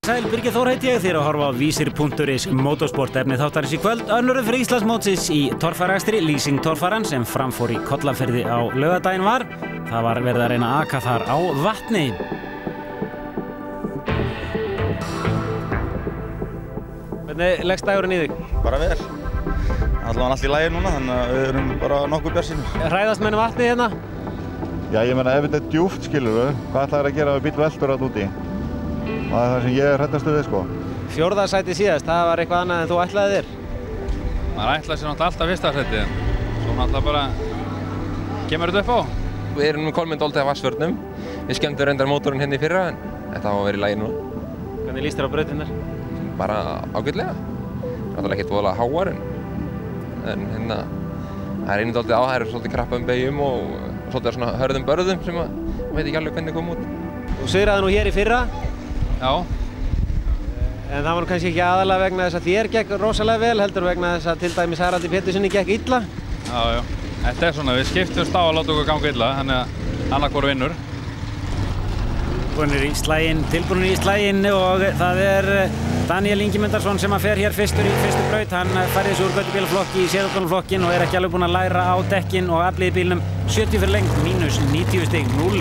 Sæl, Birgir Þór heiti ég, þér að horfa á Vísir.is motorsport efni þáttarins í kvöld. Önnur fyrir Íslandsmótsins í torfærakstri, lýsing torfæran sem framfór í Kollafirði á laugardaginn var. Það var verið að reyna að aka þar á vatni. Hvernig leggst dagurinn í þig? Bara vel. Allavega allt í lagi núna, þannig að við erum bara nokkuð bjartsýnir. Hræðast menn vatni hérna? Já, ég meina ef þetta er djúpt, skilurðu, hvað ætlaðir að gera ef bíll veltur þarna úti? Það er það sem ég er hræddastu við, sko. Fjórða sæti síðast, það var eitthvað annað en þú ætlaði þér? Maður ætlaði sér náttúrulega alltaf fyrsta sæti, en svo náttúrulega bara kemur þetta upp á. Við erum komin dálítið af vassvörnum. Við skemmtum reyndar mótorinn hérna í fyrra, en þetta á að vera í lagi núna. Hvernig líst þér á brautirnar? Bara ágætlega. Náttúrulega ekkert voðalega háar, en hérna, það er einnig dálítið á, það eru svolítið krappum beygjum og svolítið svona hörðum börðum sem að veit ekki alveg hvernig kom út. Þú sigraði nú hér í fyrra. Já. En það var nú kannski ekki aðalega vegna þess að þér gekk rosalega vel, heldur vegna þess að til dæmis Haraldi Péturssoni gekk illa. Já. Þetta er svona, við skiptumst á að láta okkur ganga illa, þannig að annað hvor vinnur. Búinir í slaginn, tilbúinir í slaginn og það er Daniel Ingimundarson sem fer hér fyrstur í fyrstu braut. Hann færði sig úr göttubílaflokki í sérflokkin og er ekki alveg búinn að læra á dekkin og aflið bílnum 70 fyrir lengt, mínus 90 stig, 0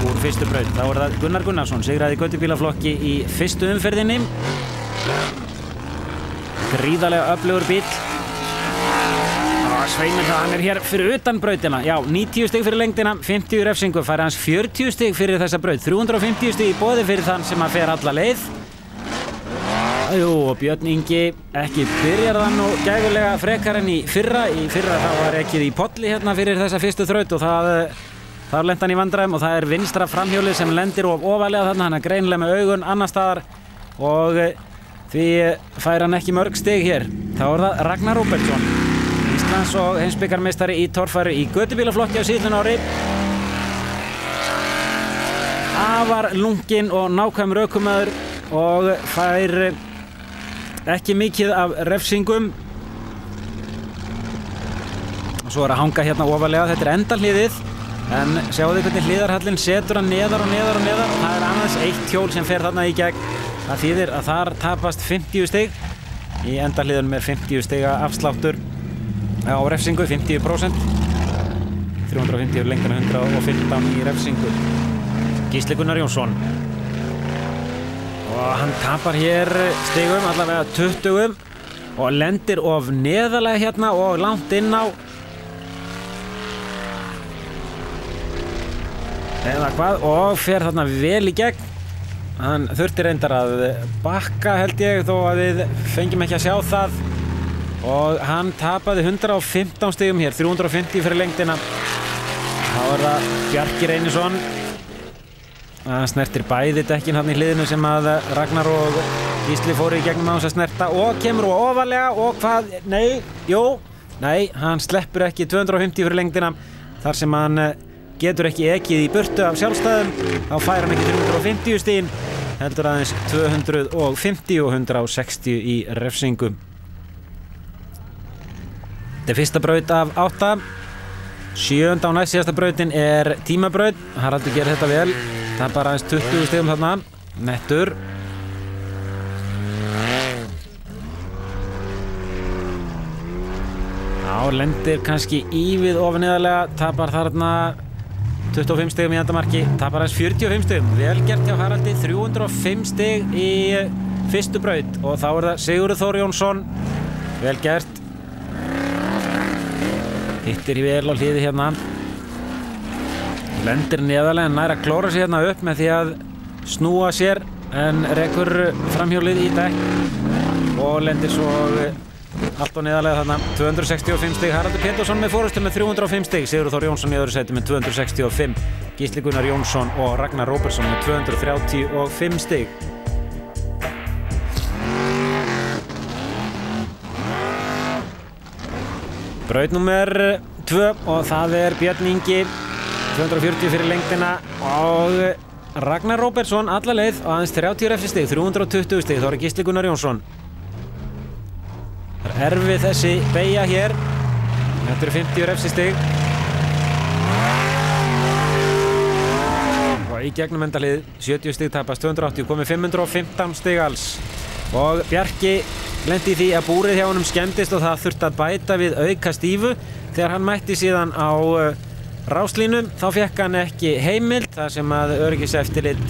úr fyrstu braut. Þá er það Gunnar Gunnarsson, sigraði göttubílaflokki í fyrstu umferðinni. Gríðarlega öflugur bíl. Sveimur það, hann er hér fyrir utan brautina. Já, 90 stig fyrir lengdina, 50 refsingu, fær hans 40 stig fyrir þessa braut. 350 stig í boði fyrir þann sem að fer alla leið. Jú, og Björn Ingi ekki byrjar þann og gæfulega frekar en í fyrra. Í fyrra þá var ekkið í polli hérna fyrir þessa fyrstu þraut og þar lenti hann í vandræðum og það er vinstra framhjólið sem lendir of ofalega þarna. Hann er greinilega með augun annar staðar og því fær hann ekki mörg stig hér. Þá er það Ragnar Róbertsson, Íslands og heimsbikarmeistari í torfæru í götubílaflokki á síðlun ári. Afar lunginn og nákvæmur ökumaður og fær ekki mikið af refsingum. Og svo er að hanga hérna ofalega, þetta er endahliðið. En sjáu þið hvernig hliðarhallinn setur hann neðar og neðar og neðar. Það er aðeins eitt hjól sem fer þarna í gegn. Það þýðir að þar tapast 50 stig. Í endahliðunum er 50 stiga afsláttur á refsingu, 50%. 350 lengdina, 115 í refsingu. Gísli Gunnar Jónsson. Og hann tapar hér stigum, allavega 20 og lendir of neðarlega hérna og langt inn á. Eða hvað, og fer þarna vel í gegn. Hann þurfti reyndar að bakka held ég þó að við fengjum ekki að sjá það. Og hann tapaði 115 stigum hér, 350 fyrir lengdina. Þá er það Bjarki Reynisson. Það snertir bæði dekkin hann í hliðinu sem að Ragnar og Gísli fóru í gegnum á þess að snerta og kemur ofalega og hvað, nei, hann sleppur ekki 250 fyrir lengdina þar sem hann getur ekki ekið í burtu af sjálfstæðum. Þá fær hann ekki 350 stigin, heldur aðeins 250 og 160 í refsingu. Þetta er fyrsta braut af 8. 7. og næst síðasta brautin er tímabraut. Haraldur gerir þetta vel. Það er bara aðeins 20 stigum þarna. Nettur. Já, lendir kannski ívið ofan neðarlega. Tapar þarna 25 stigum í endamarki. Tapar aðeins 45 stigum. Vel gert hjá Haraldi. 305 stig í fyrstu braut. Og þá er það Sigurður Þór Jónsson. Vel gert. Hittir vel á hliði hérna. Lendir neðarlega en nær að klóra sig hérna upp með því að snúa sér en rekur framhjólið í dekk og lendir svo allt á neðarlega þarna. 265 stig. Haraldur Pétursson með forystu með 305 stig. Sigurður Þór Jónsson í öðru sæti með 265. Gísli Gunnar Jónsson og Ragnar Róbertsson með 235 stig. Braut nummer 2 og það er Björn Ingi, 240 fyrir lengdina og Ragnar Róbertsson alla leið og aðeins 30 refsistig, 320 stig. Þá er Gísli Gunnar Jónsson. Það er erfið þessi beygja hér. Þetta eru 50 refsistig. og í gegnum endalið 70 stig tapast 280, komið 515 stig alls og Bjarki lenti í því að búrið hjá honum skemmdist og það þurfti að bæta við auka stífu. Þegar hann mætti síðan á ráslínum þá fekk hann ekki heimild þar sem að öryggiseftirlit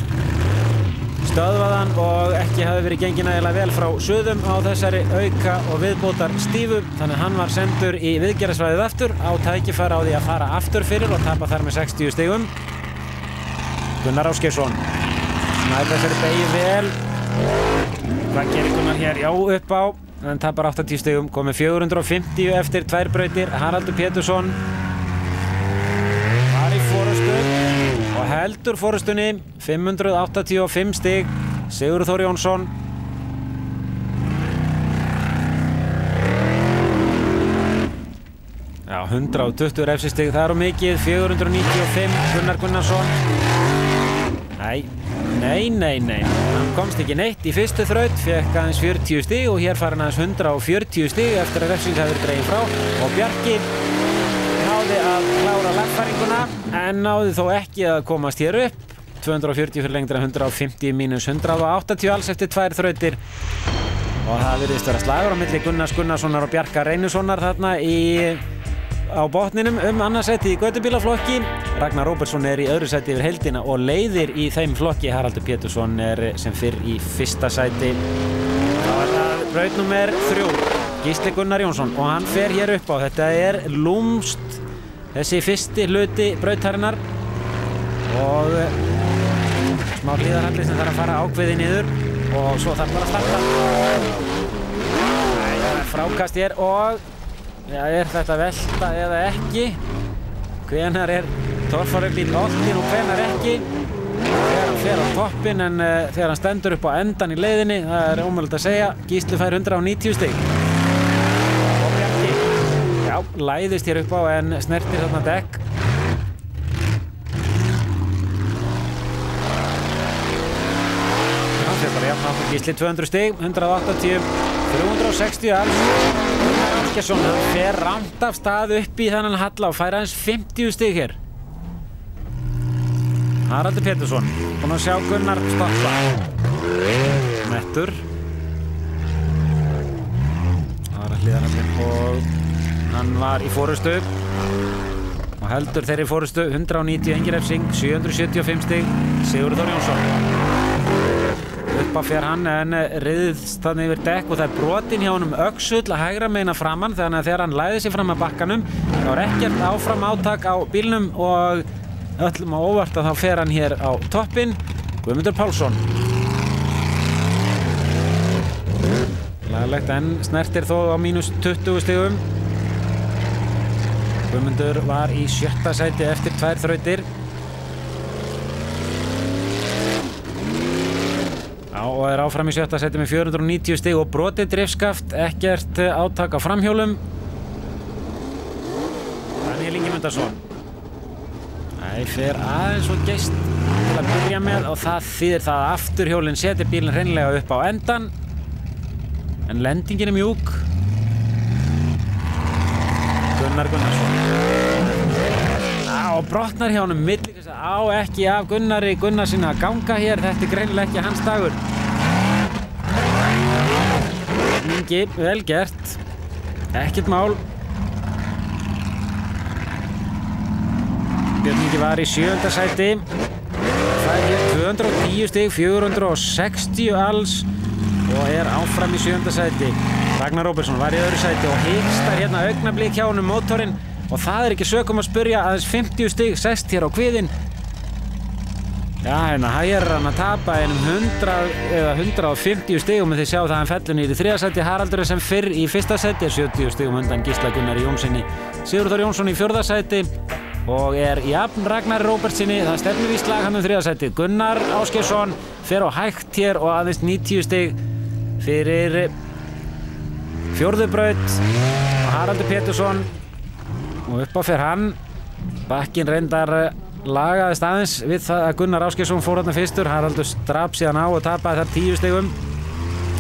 stöðvaðan og ekki hafi verið gengið nægilega vel frá suðum á þessari auka og viðbótar stífu, þannig að hann var sendur í viðgerðarsvæðið aftur á tækifæri á því að fara aftur fyrir og tapa þar með 60 stigum. Gunnar Ásgeirsson nær þessari beygju vel. Hvað gerir Gunnar hér? Já, upp á, en tapar 80 stigum, komið 450 eftir 2 brautir. Haraldur Pétursson var í forystu og heldur forystunni, 585 stig. Sigurður Þór Jónsson já, 120 refsistig, það eru mikið. 495 Gunnar Gunnarsson. Nei, hann komst ekki neitt í fyrstu þraut, fekk aðeins 40 stig og hér fær hann aðeins 140 stig eftir að refsing hafi verið dregin frá og Bjarki náði að klára lagfæringuna en náði þó ekki að komast hér upp. 240 fyrir lengdina, 150 mínus 180 alls eftir 2 þrautir og það virðist vera slagur á milli Gunnars Gunnarssonar og Bjarka Reynissonar þarna á botninum annarsæti í götubílaflokki. Ragnar Róbertsson í öðru sæti yfir heildina og leiðir í þeim flokki. Haraldur Pétursson sem fyrr í fyrsta sæti. Þá það braut númer 3, Gísli Gunnar Jónsson og hann fer hér upp á. Þetta lúmst þessi fyrsti hluti brautarinnar og smá hlíðarhalli sem þarf að fara ákveði niður og svo þarf bara að starta. Það frákast hér og þetta velta eða ekki? Hvenær torfærubíl oltinn og hvenær ekki? Þegar hann fer á toppinn en þegar hann stendur upp á endan í leiðinni, það ómögulegt að segja. Gísli fær 190 stig. Og Bjarki, læðist hér upp á en snertir þarna dekk. Hann fer bara jafn átt Gísli 200 stig, 180, 360 alls. Ásgeirsson fer ramt af stað upp í þennan halla og fær aðeins 50 stig hér. Haraldur Pétursson búinn að sjá Gunnar stoppa. Mettur. Það var að hlýðarhalli og hann var í forystu og heldur þeirri forystu. 190 engin refsing, 775 stig. Sigurður Þór Jónsson. Uppa fer hann en riðst þannig yfir dekk og það brotin hjá honum öxull að hægra meina framann, þannig að þegar hann læði sig fram að bakkanum þá ekkert áfram átak á bílnum og öllum á óvart að þá fer hann hér á toppinn. Guðmundur Pálsson. Laglegt en snertir þó á mínus 20 stigum. Guðmundur var í 7. sæti eftir 2 þrautir. Og áfram í 7. sæti með 490 stig og brotið drifskaft, ekkert átak á framhjólum. Daniel Ingimundarson. Fer aðeins og geist til að byrja með og það þýðir það að afturhjólinn setur bílinn hreinlega upp á endan. En lendingin mjúk. Gunnar Gunnarsson. Og brotnar hjá honum milli þess að ekki af Gunnari Gunnarssyni að ganga hér. Þetta greinilega ekki hans dagur. Ingi, vel gert. Ekkert mál. Björn Ingi var í 7. sæti. Það hér 210 stig, 460 alls og áfram í 7. sæti. Ragnar Róbertsson var í öðru sæti og hikstar hérna augnablik hjá honum mótorinn og það ekki sökum að spurja aðeins 50 stig sest hér á kviðinn. Hérna hægir hann að tapa einum 100 eða 150 stigum en þið sjá það hann fellur niður í 3. sæti. Haraldur sem fyrr í 1. sæti 70 stigum undan Gísla Gunnari Jónssoni. Sigurður Þór Jónsson í 4. sæti og jafn Ragnar Róbertsssyni. Það stefnir í slag hann 3. sæti. Gunnar Ásgeirsson fer á hægt hér og aðeins 90 stig fyrir 4. braut og Haraldur Pétursson og upp á fer hann. Bakkinn reyndar lagaðist aðeins við það að Gunnar Ásgeirsson fór þarna fyrstur. Haraldur drap síðan á og tapaði þar 10 stigum.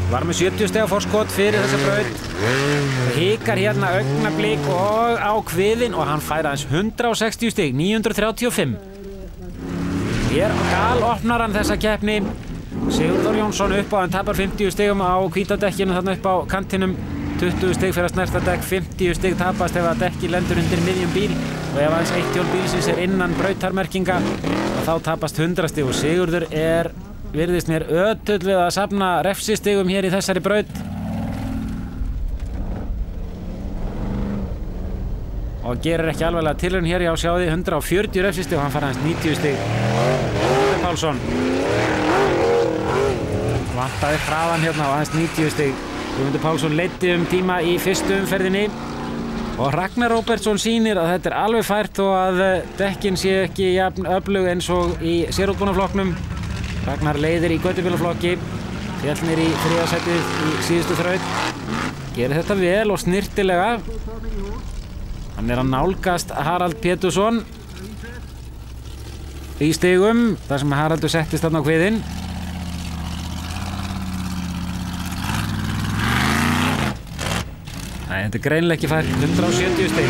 Var með 70 stiga forskot fyrir þessa braut. Hikar hérna augnablik og á kviðinn og hann fær aðeins 160 stig, 935. Hér galopnar hann þessa keppni. Sigurþór Jónsson upp á, hann tapar 50 stigum á hvítadekkinu þarna upp á kantinum. 20 stig fyrir að snerta dekk, 50 stig tapast ef að dekki lendur undir miðjum bíl og ef aðeins eitt hjól bílsins innan brautarmerkinga og þá tapast 100 stig og Sigurður virðist mér ötull við að safna refsistigum hér í þessari braut og gerir ekki alveglega tilraun hér, já sjáði 140 refsistig og hann fær aðeins 90 stig. Guðmundur Pálsson vantaði hraðan hérna og aðeins 90 stig. Guðmundur Pálsson leiddi tíma í fyrstu umferðinni og Ragnar Róbertsson sýnir að þetta alveg fært og að dekkin sé ekki jafn öflug eins og í sérútbúnaflokknum. Ragnar leiðir í götubílaflokki, féll niður í 3. sætið í síðustu þraut. Gerir þetta vel og snyrtilega. Hann að nálgast Harald Pétursson í stigum, þar sem Haraldur settist þarna á kviðinn. Nei, þetta greinilega ekki fært 170 stig.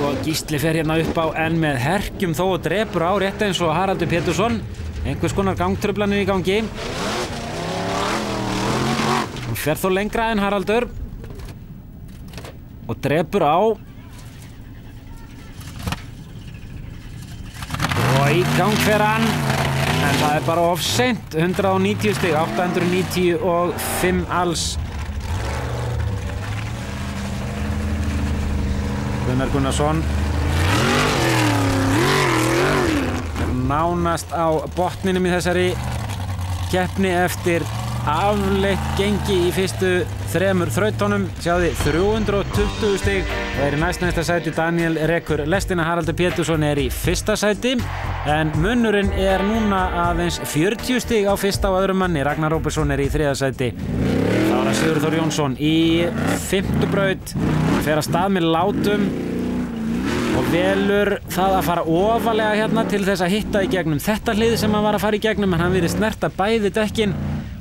Og Gísli fer hérna upp á en með herkjum þó og drepur á rétt eins og Haraldur Pétursson. Einhvers konar gangtruflanir í gangi. Hann fer þó lengra en Haraldur. Og drepur á. Og í gang fer hann. En það bara of seint. 190 stig, 895 alls. Gunnar Gunnarsson nánast á botninum í þessari keppni eftir afleitt gengi í fyrstu 3 þrautunum. Sjáði 320 stig og í næsta sæti. Daniel rekur lestina. Haraldur Pétursson í 1. sæti en munurinn núna aðeins 40 stig á fyrsta og öðrum manni. Ragnar Róbertsson í 3. sæti. Þá það Sigurþór Jónsson í 5. braut, fer að stað með látum og velur það að fara ofalega hérna til þess að hitta í gegnum þetta hlið sem hann var að fara í gegnum, en hann virðist snerta bæði dekkin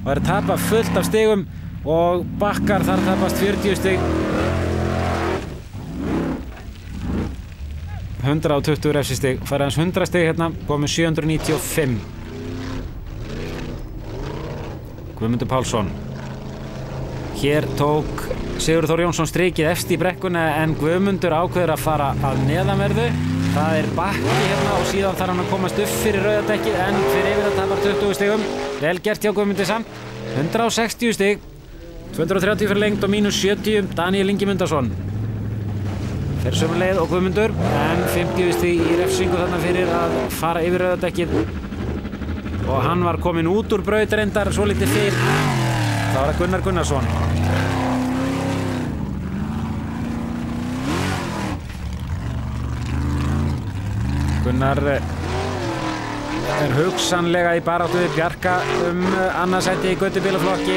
og er að tapa fullt af stigum og bakkar þar tapast 40 stig. 120 refsistig, fær hans 100 stig hérna, komið 795. Guðmundur Pálsson. Hér tók Sigurþór Jónsson strikið efst í brekkuna en Guðmundur ákveður að fara að neðanverðu. Það er bakki hérna og síðan þarf hann að komast upp fyrir rauðadekkið en fyrir yfir það tapar 20 stigum. Vel gert hjá Guðmundi samt. 160 stig, 230 fyrir lengd og mínus 70. Daniel Ingi Mundarsson fer sömu leið og Guðmundur en 50 stig í refsingu þarna fyrir að fara yfir rauðadekkið og hann var kominn út úr braut reyndar svo litið fyrr. Það var Gunnar Gunnarsson. Gunnar er hugsanlega í baráttu við Bjarka annarsæti í göttubílaflokki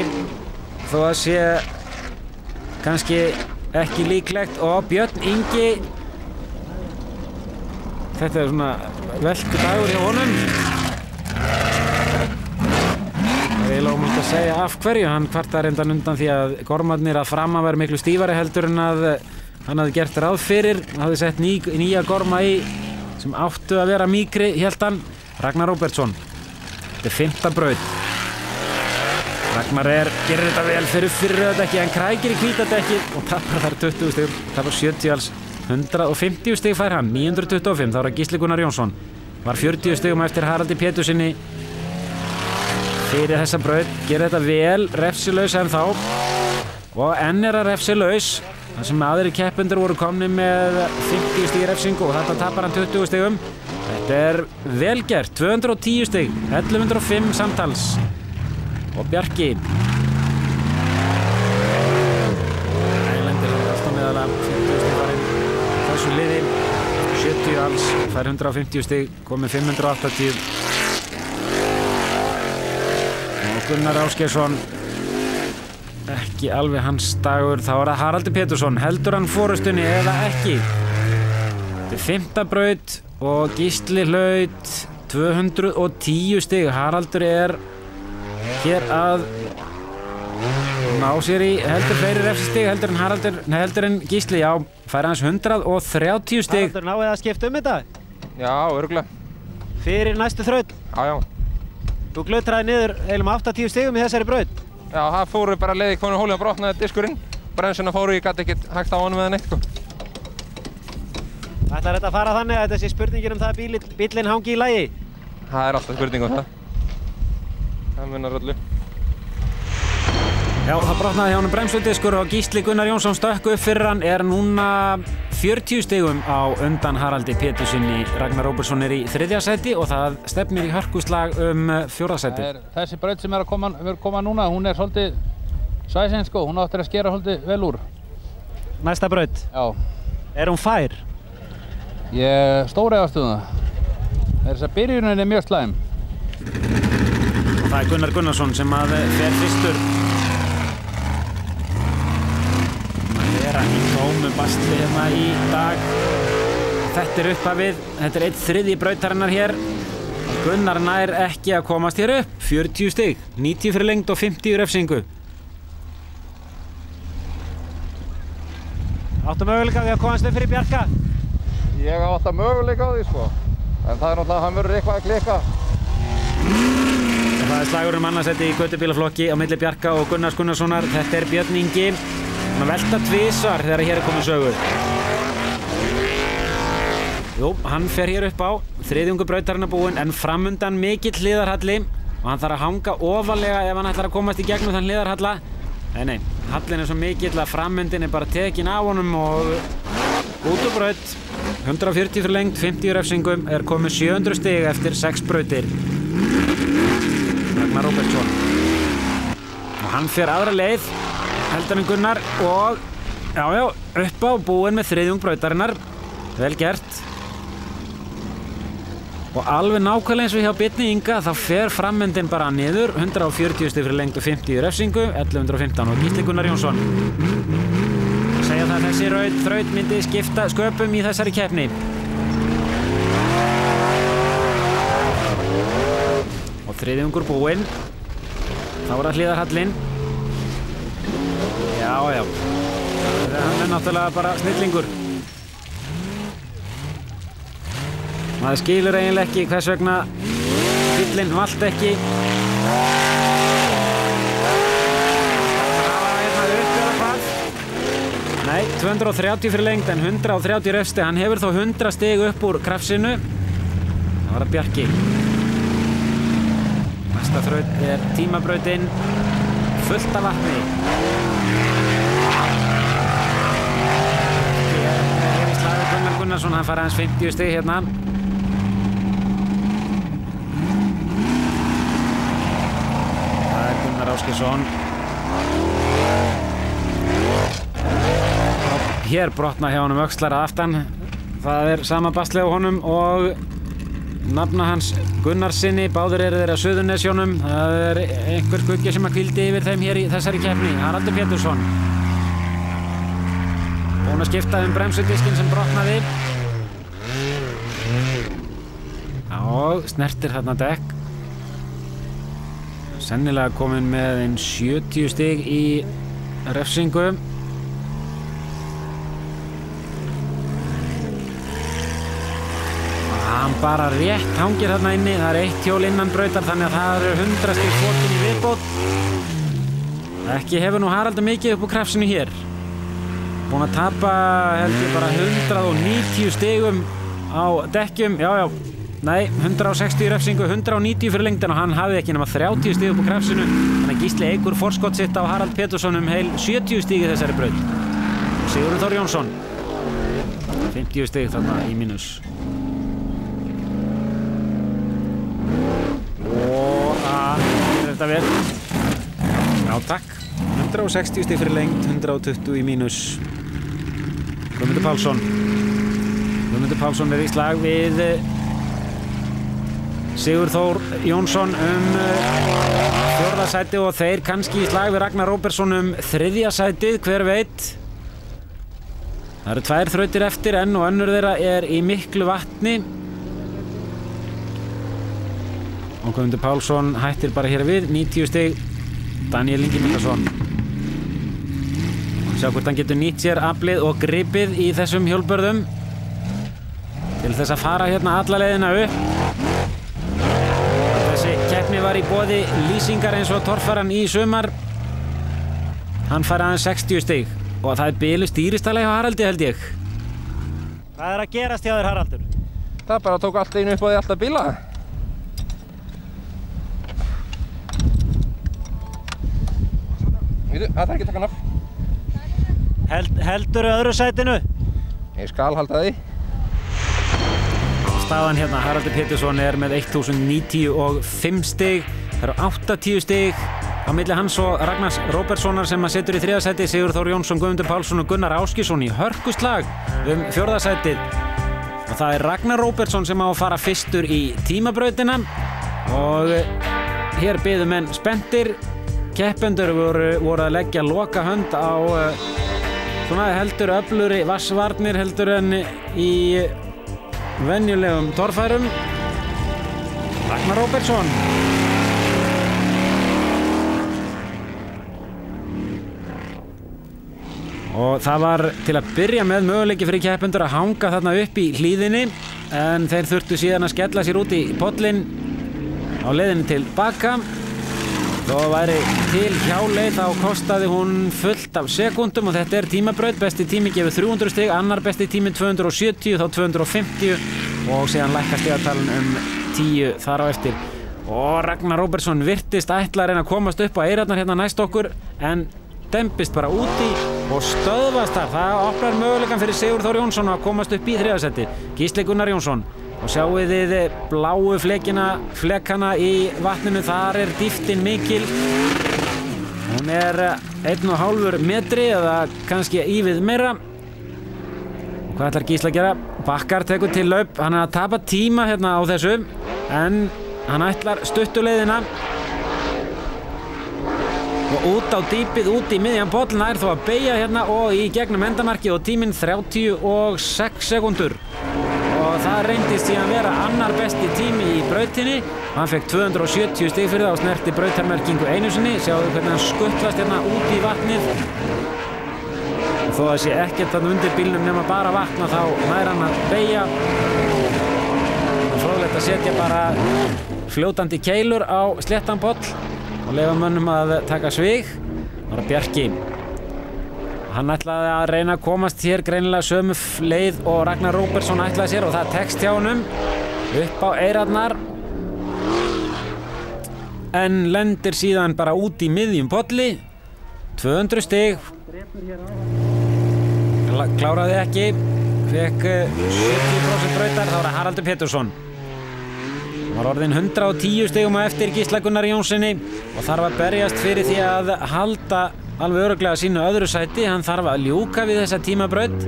þó að sé kannski ekki líklegt. Og Björn Ingi, þetta er svona velku dagur hjá honum. Það er ómögulegt að segja af hverju, hann kvartar reyndan undan því að gormarnir að framan væru miklu stífari heldur en að hann hafði gert ráð fyrir. Hann hafði sett nýja gorma í sem áttu að vera mýkri, hélt hann. Ragnar Róbertsson, þetta er 5. braut. Ragnar gerir þetta vel fyrir rauðadekki en krækir í hvítadekki og tapar þar 20 stig, tapar 70 alls. 150 stig fær hann, 925. Þá er Gísli Gunnar Jónsson, var 40 stigum eftir Haraldi Pétursinni fyrir þessa braut. Gerir þetta vel, refsilaus en þá og enn að refsilaus þar sem aðrir keppendur voru komni með 50 stig refsingu og þetta tapar hann 20 stigum. Þetta er vel gert, 210 stig, 1105 samtals. Og Bjarki Ælendir alltaf meðalega 50 stig farinn þessu liði, 70 alls, fær 150 stig, komið 580. Og Gunnar Ásgeirsson, ekki alveg hans dagur. Þá er það Haraldur Pétursson, heldur hann forystunni eða ekki? Þetta er 5. braut og Gísli hlaut 210 stig. Haraldur hér að ná sér í heldur fleiri refsistig heldur en Gísli. Já, fær hans 130 stig. Haraldur náði að skipta þetta? Já, örugglega. fyrir næstu þraut. Já. Þú glötraði niður heilum 80 stigum í þessari braut. Já, það fóru bara leiði konur hólið og brotnaði diskurinn. Bremsuna fóru, ég gæti ekkert hægt á honum eða neitt, sko. Ætlar þetta að fara þannig að þetta sé spurningin það að bíllinn hangi í lagi? Það alltaf spurning það. Það munar öllu. Já, það brotnaði hjá honum bremsudiskur og Gísli Gunnar Jónsson stökk upp fyrir hann, er núna 40 stigum á undan Haraldi Pétursinni. Ragnar Róbertsson í 3. sæti og það stefnir í hörkuslag 4. sæti. Þessi braut sem er að koma núna, hún er svolítið svæsinn, sko. Hún áttir að skera svolítið vel úr. Næsta braut? Já. Er hún fær? Ég stórefast það. Þess að byrjunin er mjög slæm. Og það er Gunnar Gunnarsson sem að fer fyrstur. Það er í tómu bastli hérna í dag. Þetta er upphafið. Þetta er 1/3 brautarinnar hér. Gunnar nær ekki að komast hér upp. 40 stig, 90 fyrir lengd og 50 í refsingu. Áttu möguleika við að komast upp fyrir Bjarka? Ég á alltaf möguleika á því, sko. En það er náttúrulega, hann verður eitthvað að klikka. Það er slagurinn mannasetti í götubílaflokki á milli Bjarka og Gunnars Gunnarssonar. Þetta er Björn Ingi. Hann velta tvisvar þegar hér er komið sögu. Jú, hann fer hér upp á. 3. brautarinnar búinn en framundan mikill hliðarhalli og hann þarf að hanga ofarlega ef hann ætlar að komast í gegnum þann hliðarhalla. Nei, hallin er svo mikill að framundin er bara tekin af honum og út úr braut. 140 fyrir lengd, 50 í refsingum, er komið 700 stig eftir 6 brautir. Ragnar Róbertsson. Og hann fer aðra leið, heldur en Gunnar og já, upp á búinn með 3. brautarinnar. Vel gert. Og alveg nákvæmlega eins og hjá Birni Inga þá fer framendin bara niður. 140 stig fyrir lengd og 50 í refsingu, 1115 og Gísli Gunnar Jónsson. Segja það að þessi þraut myndi skipta sköpum í þessari keppni. Og 3. búinn. Þá er það hliðarhallinn. Já. Hann er náttúrulega bara snillingur. Maður skilur eiginlega ekki hvers vegna bíllinn valt ekki. Nei, 230 fyrir lengd en 130 refsti. Hann hefur þó 100 stig upp úr krafsinu. Það var það Bjarki. Næsta þraut er tímabrautinn. Fullt af vatni. Hér er í slagi Gunnar Gunnarsson. Hann fær aðeins 50 stig hérna. Það er Gunnar Ásgeirsson. Hér brotna hjá honum öxlar að aftan. Það er sama basli á honum og nafna hans Gunnarsinni. Báðir eru þeir að Suðurnesjónum. Það er einhver skuggi sem að hvíldi yfir þeim hér í þessari keppni. Haraldur Pétursson. Búinn að skipta bremsudiskinn sem brotnaði. Og snertir þarna dekk. Sennilega kominn með 70 stig í refsingu. Hann bara rétt hangir þarna inni. Það er 1 hjól innan brautar þannig að það eru 100 stig fótinn í viðbót. Ekki hefur nú Haraldur mikið upp úr krafsinu hér. Búinn að tapa held ég bara 190 stigum á dekkjum. Já. Nei, 160 í refsingu, 190 fyrir lengdina og hann hafði ekki nema 30 stig upp úr krafsinu. Þannig að Gísli eykur forskot sitt á Harald Pétursson heil 70 stig í þessari braut. Sigurður Þór Jónsson. 50 stig þarna í mínus. Þetta vel. Já, takk. 160 stig fyrir lengd, 120 í mínus. Guðmundur Pálsson. Guðmundur Pálsson er í slag við Sigurður Þór Jónsson 4. sæti og þeir kannski í slag við Ragnar Róbertsson 3. sætið, hver veit. Það eru 2 þrautir eftir enn og önnur þeirra er í miklu vatni. Og Guðmundur Pálsson hættir bara hér við, 90 stig, Daniel Ingi Mikkason. Sjá hvort hann getur nýtt sér aflið og gripið í þessum hjólbörðum til þess að fara hérna alla leiðina upp. keppni var í boði lýsingar eins og torfaran í sumar. Hann fær aðeins 60 stig og það er bilu stýristala hjá Haraldi held ég. Hvað er að gerast hjá þér, Haraldur? Það bara tók allt einu upp á því alltaf bíla. Það er ekki að taka hann af. Heldurðu öðru sætinu? Ég skal halda því. Staðan hérna, Haraldur Pétursson er með 1095 stig. Það eru 80 stig á milli hans og Ragnars Róbertssonar sem að setur í 3. sæti, Sigurður Þór Jónsson, Guðmundur Pálsson og Gunnar Áskísson í hörkuslag 4. sætið. Og það er Ragnar Róbertsson sem á að fara fyrstur í tímabrautina og hér biðu menn spenntir. Keppendur voru að leggja loka hönd á svona heldur öflugri vassvarnir heldur en í venjulegum torfærum. Ragnar Róbertsson. Og það var til að byrja með möguleiki fyrir keppendur að hanga þarna upp í hlíðinni en þeir þurftu síðan að skella sér út í pollinn á leiðinni til baka. Þó væri til hjáleið þá kostaði hún fullt af sekúndum og þetta er tímabraut. Besti tími gefur 300 stig, annar besti tími 270, þá 250 og síðan lækkar stigatalan 10 þar á eftir. Og Ragnar Róbertsson virtist ætla að reyna að komast upp á eyrarnar hérna næst okkur en dempist bara úti og stöðvast þar. Það opnar möguleikann fyrir Sigurður Þór Jónsson að komast upp í 3. sæti. Gísli Gunnar Jónsson. Og sjáu þið bláu flekana í vatninu, þar er dýptin mikil. Hún er 1,5 metri eða kannski ívið meira. Og hvað ætlar Gísli að gera? Bakkar tekur til laup, hann er að tapa tíma hérna á þessu en hann ætlar stuttuleiðina. Og út á dýpið, út í miðjan poll, nær þó að beygja hérna og í gegnum endamarkið og tíminn 36 sekúndur. Og það reyndist síðan vera annar besti tími í brautinni. Hann fekk 270 stig fyrir það og snerti brautarmerkingu einu sinni. Sjáðu hvernig hann skuttlast hérna út í vatnið. Og þó að sé ekkert þarna undir bílnum nema bara vatna þá nær hann að beygja. Það er fróðlegt að setja bara fljótandi keilur á sléttan poll og leyfa mönnum að taka svig. Það var Bjarki. Hann ætlaði að reyna að komast hér greinilega sömu leið og Ragnar Róbertsson ætlaði sér og það tekst hjá honum upp á eyrarnar en lendir síðan bara út í miðjum polli. 200 stig. Kláraði ekki, fekk 70% brautar, þá var Haraldur Pétursson. Hann var orðinn 110 stigum á eftir Gísla Gunnar Jónssoni og þarf að berjast fyrir því að halda alveg örugglega sínu öðru sæti. Hann þarf að ljúka við þessa tímabraut.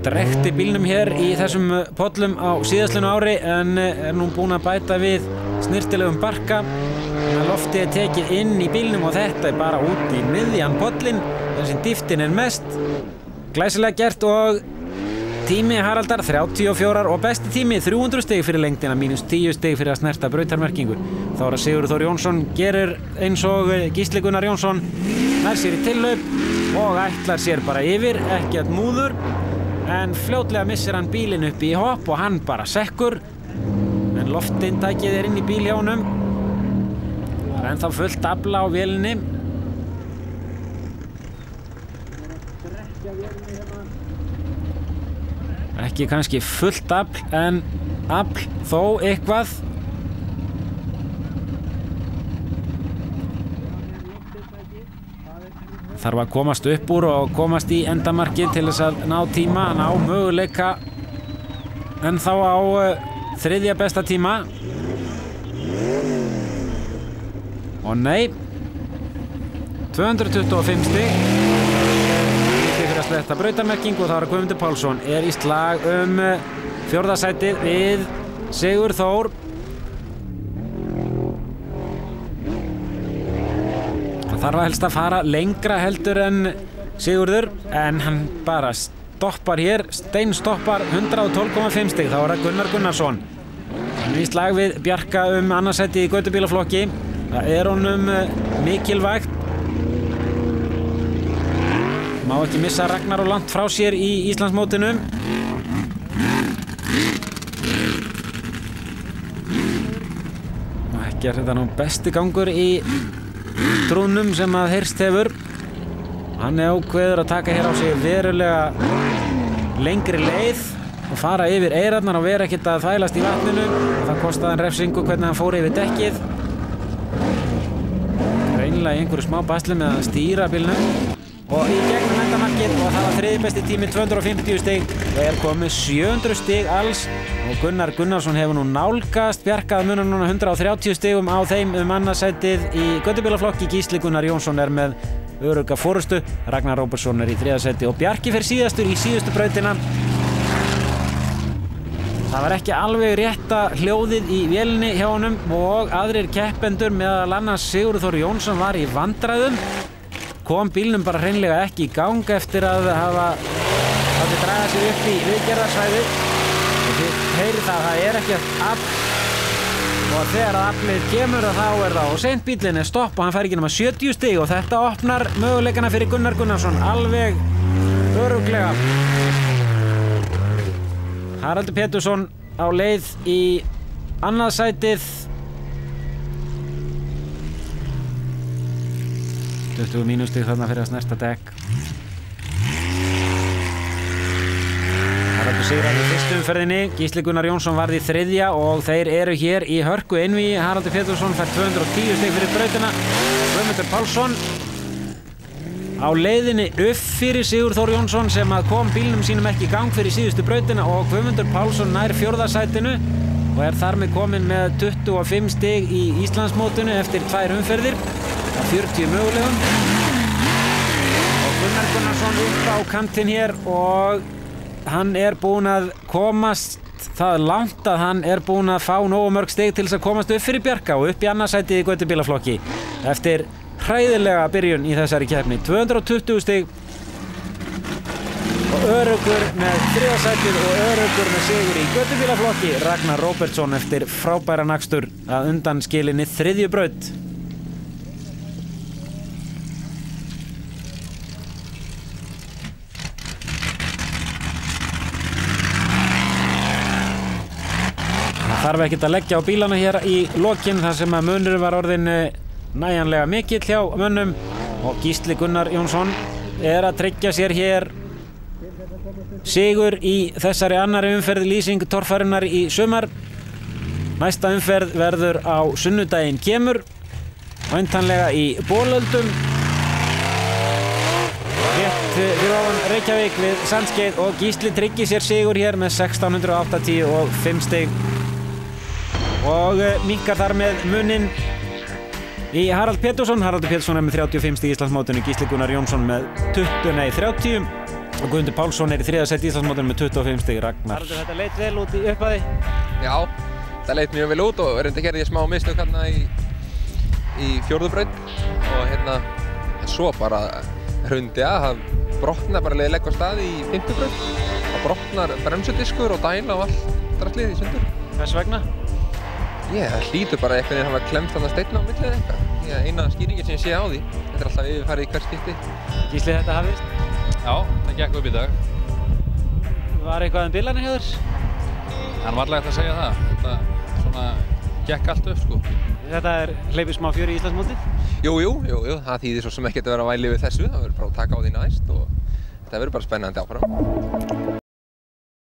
Drekti bílnum hér í þessum pollum á síðastlinu ári en er nú búinn að bæta við snyrtilegum barka. Loftið er tekið inn í bílnum og þetta er bara út í miðjan pollin þar sem dýptin er mest. Glæsilega gert og tími Haraldar 34 og besti tími 300 stig fyrir lengdina, mínus 10 stig fyrir að snerta brautarmerkingu. Þá er að Sigurður Þór Jónsson gerir eins og Gísli Gunnar Jónsson, nær sér í tillaup og ætlar sér bara yfir, ekki að múður, en fljótlega missir hann bílinn upp í hopp og hann bara sekkur, en loftinntækið er inn í bíl hjá honum. Það er ennþá fullt afl á vélinni. Ekki kannski fullt afl, en afl þó eitthvað. Þarf að komast upp úr og komast í endamarkið til þess að ná tíma, ná möguleika en þá á þriðja besta tíma. Og nei, 225 stig. Þetta brautarmerking og þá er Guðmundur Pálsson er í slag 4. sætið við Sigurð Þór. Það þarf að helst að fara lengra heldur en Sigurður en hann bara stoppar hér, steinstoppar 112,5 stig. Þá er það Gunnar Gunnarsson. Hann er í slag við Bjarka annarsætið í götubílaflokki. Það er honum mikilvægt. Má ekki missa Ragnar og langt frá sér í Íslandsmótinu. Gerði þetta nú besti gangur í trúnum sem að heyrst hefur. Hann er ákveður að taka hér á sig verulega lengri leið og fara yfir eyrarnar og vera ekkert að þvælast í vatninu. Það kostaði hann refsingu hvernig hann fór yfir dekkið. Greinilega í einhverju smá basli með að stýra bílnum. Og í gegnum endamarkið og það var þriðji besti tími 250 stig og er komið 700 stig alls og Gunnar Gunnarsson hefur nú nálgast Bjarka að muna núna 130 stigum á þeim annarsætið í göttubílaflokki. Gísli Gunnar Jónsson er með örugga forystu, Ragnar Róbertsson er í þriðja sæti og Bjarki fer síðastur í síðustu brautina. Það var ekki alveg rétta hljóðið í vélinni hjá honum og aðrir keppendur meðal annars Sigurður Þór Jónsson var í vandræðum. Kom bílnum bara hreinlega ekki í gang eftir að hafa dragað sig upp í viðgerðarsvæðið. Og þið heyrið það er ekkert afl og þegar aflið kemur þá er það og seint bílinn er stopp og hann fær ekki nema 70 stig og þetta opnar möguleikana fyrir Gunnar Gunnarsson alveg örugglega. Haraldur Pétursson á leið í annað sætið. 20 mínustig þarna fyrir að snerta dekk. Haraldur sigrar í fyrstu umferðinni. Gísli Gunnar Jónsson varð í þriðja og þeir eru hér í hörku einvígi. Haraldur Pétursson fær 210 stig fyrir brautina. Guðmundur Pálsson á leiðinni upp fyrir Sigurð Þór Jónsson sem að kom bílnum sínum ekki í gang fyrir síðustu brautina og Guðmundur Pálsson nær fjórða sætinu og er þar með komin með 25 stig í Íslandsmótinu eftir 2 umferðir af 40 mögulegum. Og Gunnar Gunnarsson upp á kantinn hér og hann er búinn að komast það langt að hann er búinn að fá nógu mörg stig til þess að komast upp fyrir Bjarka og upp í annarsætið í göttubílaflokki eftir hræðilega byrjun í þessari keppni. 220 stig og öruggur með þriðasætið og öruggur með sigur í göttubílaflokki. Ragnar Róbertsson eftir frábæran akstur að undanskilinni þriðju braut. Það þarf ekkert að leggja á bílana hér í lokin þar sem að munurinn var orðin nægjanlega mikill hjá mönnum og Gísli Gunnar Jónsson er að tryggja sér hér sigur í þessari annari umferð lýsing torfærunar í sumar. Næsta umferð verður á sunnudaginn kemur væntanlega í Bolöldum rétt fyrir ofan Reykjavík við Sandskeið og Gísli tryggir sér sigur hér með 1680 og 5 stig og minnkar þar með muninn í Harald Pétursson. Haraldur Pétursson er með 35 stig í Íslandsmótinu, Gísli Gunnar Jónsson með 30 og Guðmundur Pálsson er í þriðja sæti í Íslandsmótinu með 25 stig. Ragnar. Haraldur, þetta leit vel út í upphafi. Já, það leit mjög vel út og reyndi gerði ég smá mistök hérna í fjórðu braut og svo bara hrundi að það brotnar bara leiðilega á stað í fimmtu braut. Það brotnar bremsudiskur og dæla og allt drastlið í sundur. Hvers vegna? Það hlýtur bara einhvern veginn að hafa klemmt þarna steinn á millið eða eitthvað. Eina skýringin sem ég sé á því. Þetta er alltaf yfirfarið í hvert skipti. Gísli, þetta hafðist? Já, það gekk upp í dag. Var eitthvað bilanir hjá þér? Það er varlega hægt að segja það. Þetta svona gekk allt upp sko. Þetta er hleypið smá fjör í Íslandsmótið? Jú. Það þýðir svo sem ekkert að vera að væli við þessu. Það verður bara að taka á því næst og þetta verður bara spennandi áfram.